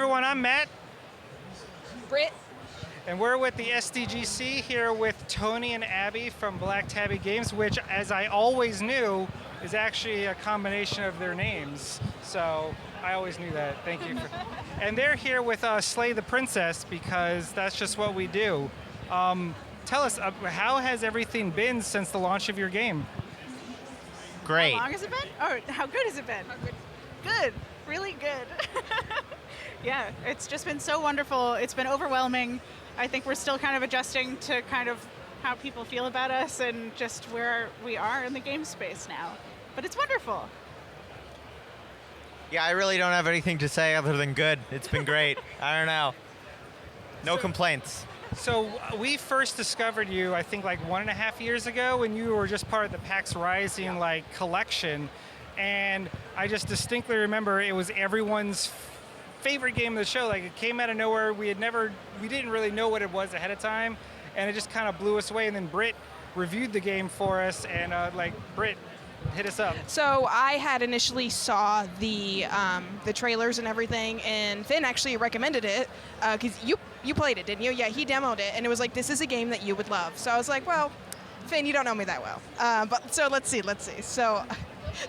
everyone, I'm Matt. Britt. And we're with the SDGC here with Tony and Abby from Black Tabby Games, which, as I always knew, is actually a combination of their names. So I always knew that. Thank you. And they're here with Slay the Princess because that's just what we do. Tell us, how has everything been since the launch of your game? Great. How long has it been? Oh, how good has it been? Good. Really good. Yeah, it's just been so wonderful. It's been overwhelming. I think we're still kind of adjusting to kind of how people feel about us and just where we are in the game space now. But it's wonderful. Yeah, I really don't have anything to say other than good. It's been great. I don't know. No complaints. So we first discovered you, I think, like 1.5 years ago when you were just part of the PAX Rising collection, and I just distinctly remember it was everyone's favorite game of the show. Like, it came out of nowhere. We didn't really know what it was ahead of time, and it just kind of blew us away. And then Britt reviewed the game for us, and Britt, hit us up. So I had initially saw the trailers and everything, and Finn actually recommended it because you played it, didn't you? Yeah, he demoed it, and it was like, this is a game that you would love. So I was like, well, Finn, you don't know me that well, but so let's see. So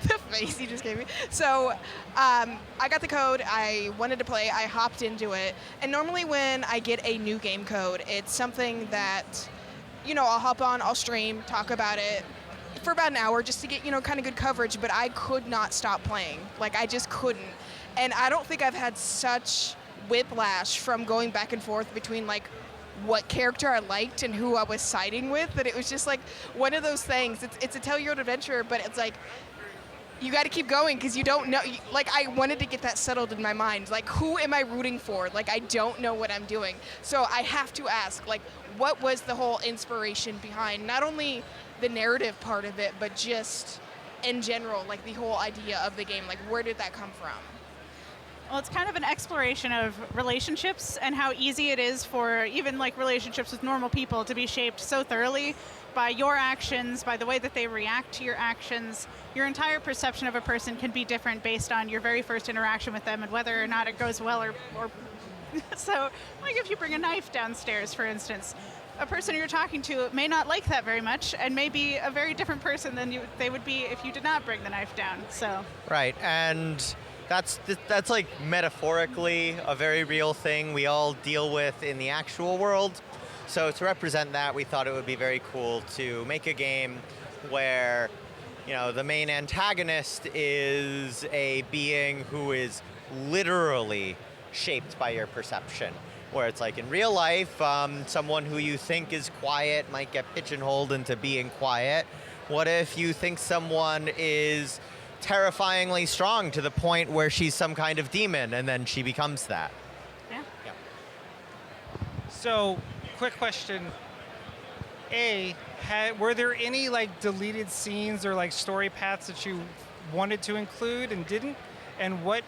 the face he just gave me. So I got the code. I wanted to play. I hopped into it, and normally when I get a new game code, it's something that, I'll hop on, I'll stream, talk about it for about an hour just to get, kind of good coverage, but I could not stop playing. Like, I just couldn't. And I don't think I've had such whiplash from going back and forth between, like, what character I liked and who I was siding with, that it was just, like, one of those things. It's a tell your own adventure, but it's like, you got to keep going because you don't know. Like, I wanted to get that settled in my mind. Like, who am I rooting for? Like, I don't know what I'm doing. So I have to ask, like, what was the whole inspiration behind not only the narrative part of it, but just in general, like, the whole idea of the game? Like, where did that come from? Well, it's kind of an exploration of relationships and how easy it is for even like relationships with normal people to be shaped so thoroughly by your actions, by the way that they react to your actions. Your entire perception of a person can be different based on your very first interaction with them and whether or not it goes well or so, like, if you bring a knife downstairs, for instance, a person you're talking to may not like that very much and may be a very different person than they would be if you did not bring the knife down. So Right, and that's like metaphorically a very real thing we all deal with in the actual world. So to represent that, we thought it would be very cool to make a game where, the main antagonist is a being who is literally shaped by your perception. Where it's like in real life, someone who you think is quiet might get pigeonholed into being quiet. What if you think someone is terrifyingly strong to the point where she's some kind of demon and then she becomes that? yeah. So, quick question. Were there any deleted scenes or story paths that you wanted to include and didn't? And what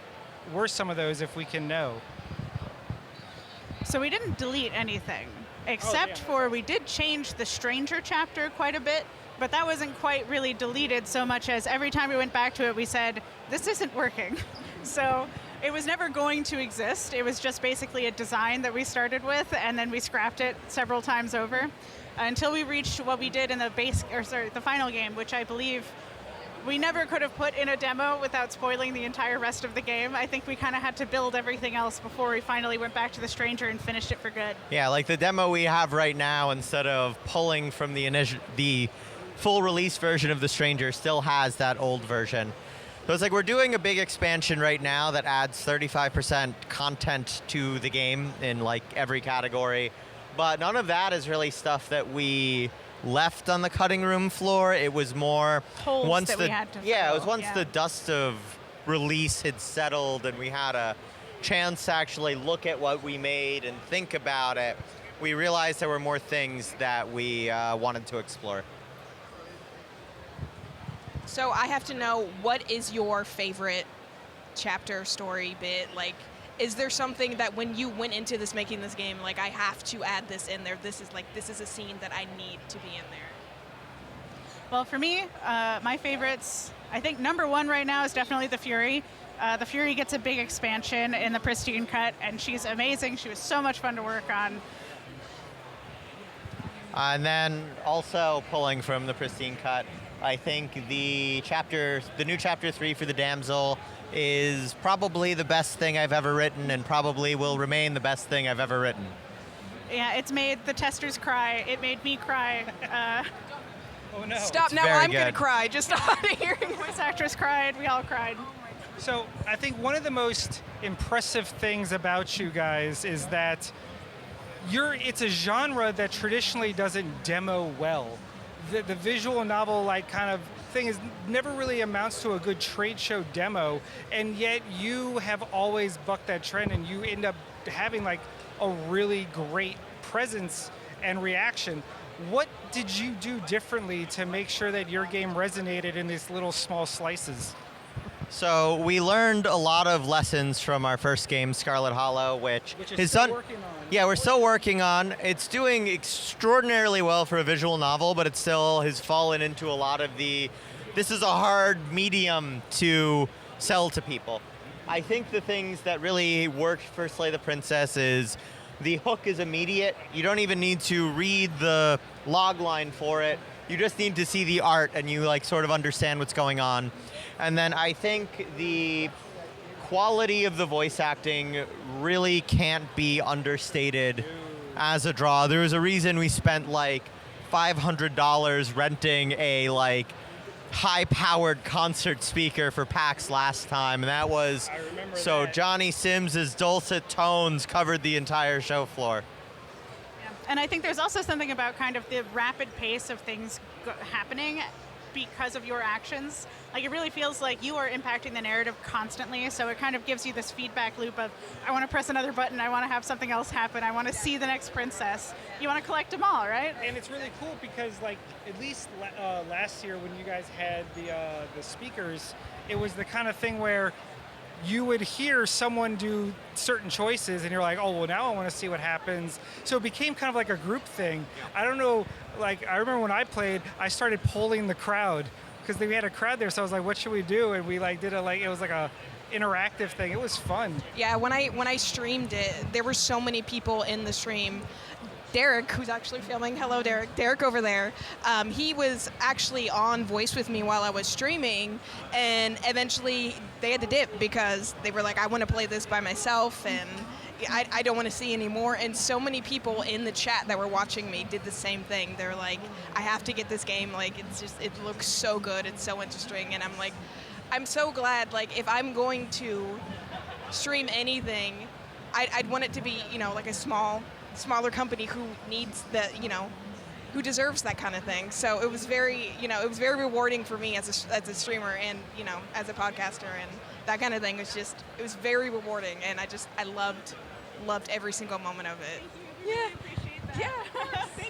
were some of those, if we can know? So we didn't delete anything, except for we did change the Stranger chapter quite a bit, but that wasn't quite really deleted so much as every time we went back to it, we said, this isn't working. So it was never going to exist. It was just basically a design that we started with, and then we scrapped it several times over until we reached what we did in the final game, which I believe we never could have put in a demo without spoiling the entire rest of the game. I think we kind of had to build everything else before we finally went back to the Stranger and finished it for good. Yeah, like the demo we have right now, instead of pulling from the full release version of the Stranger, still has that old version. So it's like we're doing a big expansion right now that adds 35% content to the game in every category, but none of that is really stuff that we left on the cutting room floor. It was more holes that we had to fill. Yeah, it was once the dust of release had settled and we had a chance to actually look at what we made and think about it, we realized there were more things that we wanted to explore. So I have to know, what is your favorite chapter, story, bit? Like, is there something that when you went into making this game, I have to add this in there, this is a scene that I need to be in there? Well, for me, my favorites, I think number one right now is definitely the Fury. The Fury gets a big expansion in the Pristine cut, and she's amazing. She was so much fun to work on. And then also pulling from the Pristine cut, I think the new chapter 3 for the Damsel is probably the best thing I've ever written, and probably will remain the best thing I've ever written. Yeah, it's made the testers cry. It made me cry. Oh no. Stop, It's now very I'm going to good. cry just on hearing this. Voice actress cried. We all cried. So I think one of the most impressive things about you guys is that it's a genre that traditionally doesn't demo well. The visual novel like kind of thing is never really amounts to a good trade show demo, and yet you have always bucked that trend, and you end up having like a really great presence and reaction. What did you do differently to make sure that your game resonated in these little small slices? So we learned a lot of lessons from our first game, Scarlet Hollow, which is still working on. Yeah, we're still working on. It's doing extraordinarily well for a visual novel, but it still has fallen into a lot of this is a hard medium to sell to people. I think the things that really worked for Slay the Princess is the hook is immediate. You don't even need to read the log line for it. You just need to see the art and you like sort of understand what's going on. And then I think the quality of the voice acting really can't be understated as a draw. There was a reason we spent like $500 renting a like high-powered concert speaker for PAX last time, and that was so that. Johnny Sims's dulcet tones covered the entire show floor. And I think there's also something about kind of the rapid pace of things happening because of your actions. Like, it really feels like you are impacting the narrative constantly, so it kind of gives you this feedback loop of, I want to press another button, I want to have something else happen, I want to see the next princess. You want to collect them all, right? And it's really cool because, like, at least last year when you guys had the speakers, it was the kind of thing where you would hear someone do certain choices and you're like, oh, well, now I want to see what happens. So it became kind of like a group thing. I don't know, like, I remember when I played, I started polling the crowd because we had a crowd there. So I was like, what should we do? And we like did it was like a interactive thing. It was fun. Yeah, when I streamed it, there were so many people in the stream. Derek, who's actually filming, hello Derek, Derek over there, he was actually on voice with me while I was streaming, and eventually they had to dip because they were like, I want to play this by myself, and I don't want to see anymore. And so many people in the chat that were watching me did the same thing. They're like, I have to get this game, like, it looks so good, it's so interesting. And I'm like, I'm so glad, like, if I'm going to stream anything, I'd want it to be, like a smaller company who needs who deserves that kind of thing. So it was very, it was very rewarding for me as a streamer and, as a podcaster, and that kind of thing was just, it was very rewarding, and I loved every single moment of it. Yeah. Appreciate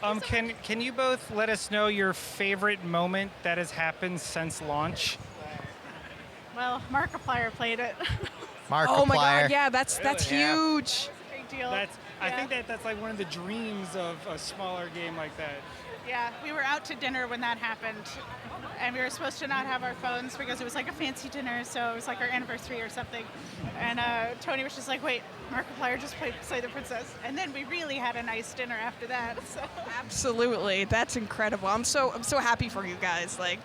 that. Yeah. Can you both let us know your favorite moment that has happened since launch? Well, Markiplier played it. Markiplier. Oh my God, yeah, that's Really? Yeah. huge. Big deal. I think that's like one of the dreams of a smaller game like that. Yeah, we were out to dinner when that happened, and we were supposed to not have our phones because it was like a fancy dinner, so it was like our anniversary or something. And Tony was just like, wait, Markiplier just played Slay the Princess. And then we really had a nice dinner after that. So. Absolutely, that's incredible. I'm so happy for you guys. Like,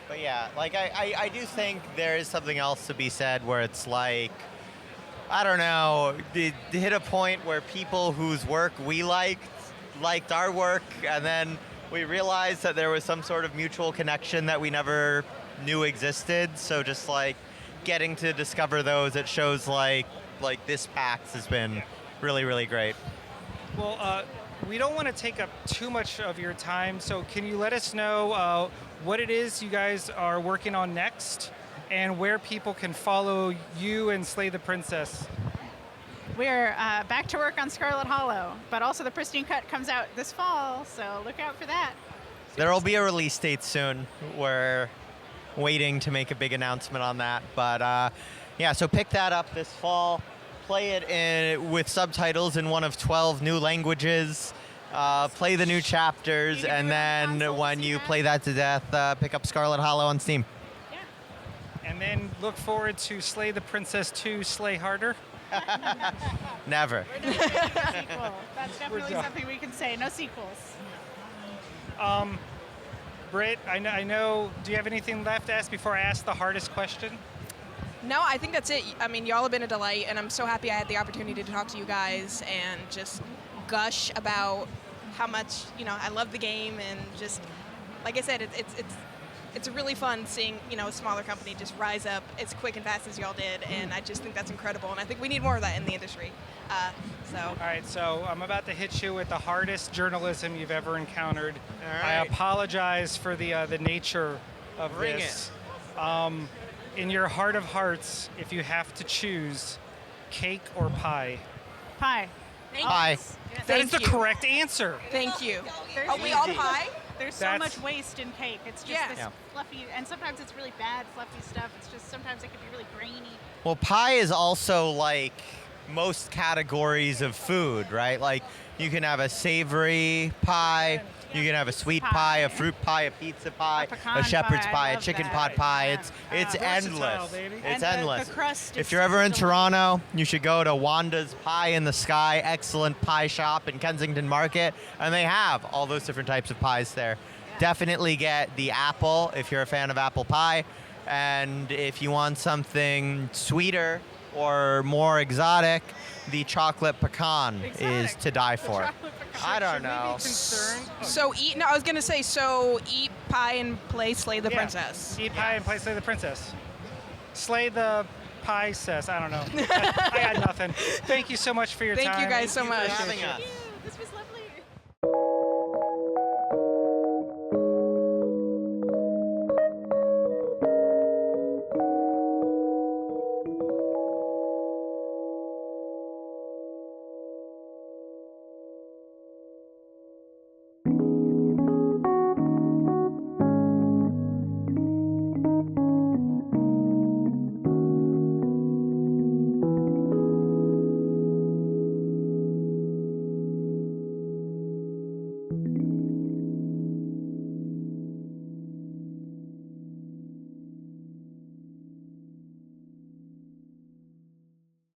But yeah, like I do think there is something else to be said where it's like, I don't know, to hit a point where people whose work we liked our work, and then we realized that there was some sort of mutual connection that we never knew existed. So just like getting to discover those at shows like this PAX has been really, really great. Well, we don't want to take up too much of your time, so can you let us know what it is you guys are working on next and where people can follow you and Slay the Princess? We're back to work on Scarlet Hollow, but also the Pristine Cut comes out this fall, so look out for that. There will be a release date soon. We're waiting to make a big announcement on that. But yeah, so pick that up this fall. Play it with subtitles in one of 12 new languages. Play the new chapters, and then when you play that to death, pick up Scarlet Hollow on Steam. And then look forward to Slay the Princess 2 Slay Harder? Never. We're not making a sequel. That's definitely done. something we can say. No sequels. Britt, I know, do you have anything left to ask before I ask the hardest question? No, I think that's it. I mean, y'all have been a delight, and I'm so happy I had the opportunity to talk to you guys and just gush about how much, I love the game, and just, like I said, it's really fun seeing, a smaller company just rise up as quick and fast as y'all did, and I just think that's incredible, and I think we need more of that in the industry. All right, so I'm about to hit you with the hardest journalism you've ever encountered. All I right. apologize for the nature of Bring this. In your heart of hearts, if you have to choose, cake or pie? Pie. Pie. Yes. That is Thank the you. correct answer. Thank you. There's Are we all easy. pie? There's so That's- much waste in cake. It's just Yeah. this Yeah. fluffy, and sometimes it's really bad fluffy stuff. It's just sometimes it can be really grainy. Well, pie is also like most categories of food, right? Like you can have a savory pie, you can have a sweet pie, a fruit pie, a pizza pie, pecan a shepherd's pie, I pie, a love chicken that. pot pie. Yeah. It's Versatile, endless. baby. It's And the endless. crust is If you're such ever a in delight. Toronto, you should go to Wanda's Pie in the Sky, excellent pie shop in Kensington Market, and they have all those different types of pies there. Definitely get the apple if you're a fan of apple pie, and if you want something sweeter or more exotic, the chocolate pecan is Exotic. to die for. Chocolate pecan. I don't Should we be know. concerned? So I was gonna say, eat pie and play Slay the Yeah. Princess. Eat pie and play Slay the Princess. Slay the pie sis. I don't know. I got nothing. Thank you so much for your Thank time. you guys so much. having us. Thank you. This was lovely.